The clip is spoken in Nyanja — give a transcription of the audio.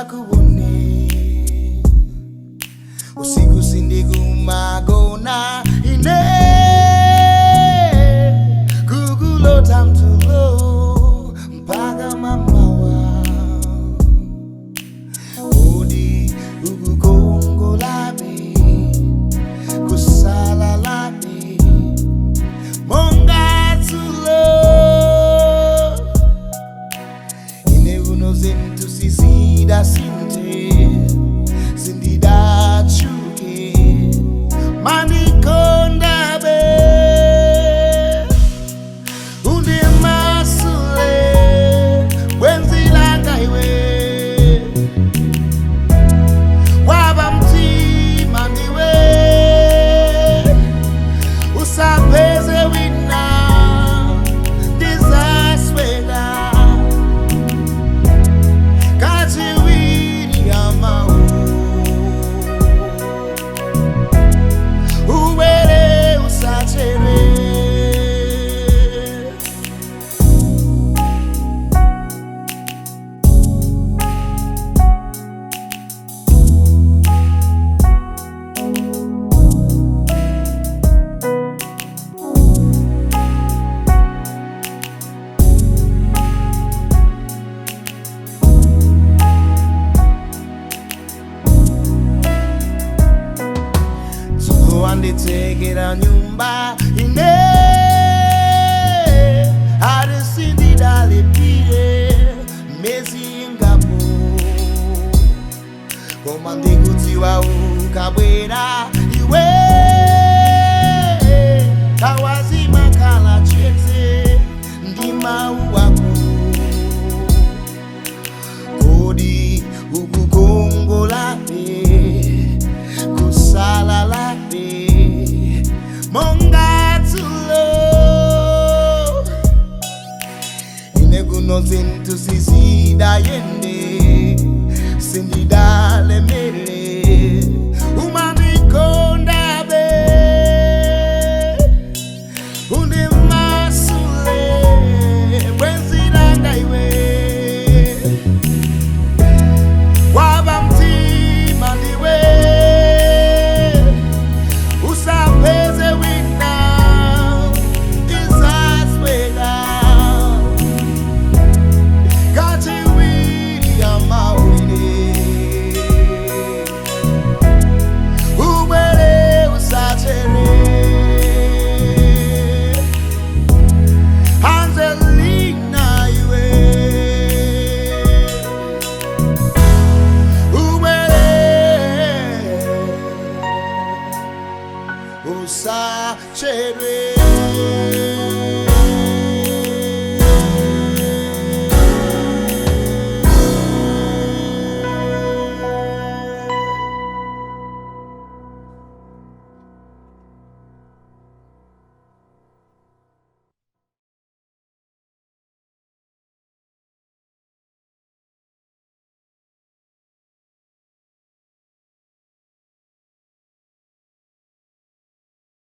ndisakubone usiku sindikumagona ine kukulota mtulo mpaka mamawa udi ukukongolabe kusalalabe monga tulo ine unozentu sisida sinte sindida chuke manikonda be undi masule wenzilanga iwe waba mtima ndiwe usapeze wina ndizaswela kati wini yamau uwele usachere anditekera nyumba ine arisindidalipire mezi ngapo koma ndikutiwa ukabwera iwe kawazimakhala chete ndimau wako kodi ukukongolabe kusalalabe monga tulo ine kunozintu sisida yende sindidalemele umanikonda be undi masule wenzilanga iwe waba mtima ndiwe usapeze wina izaswela kati wili yamawile uwele usachere Angelina iwe uwele usachere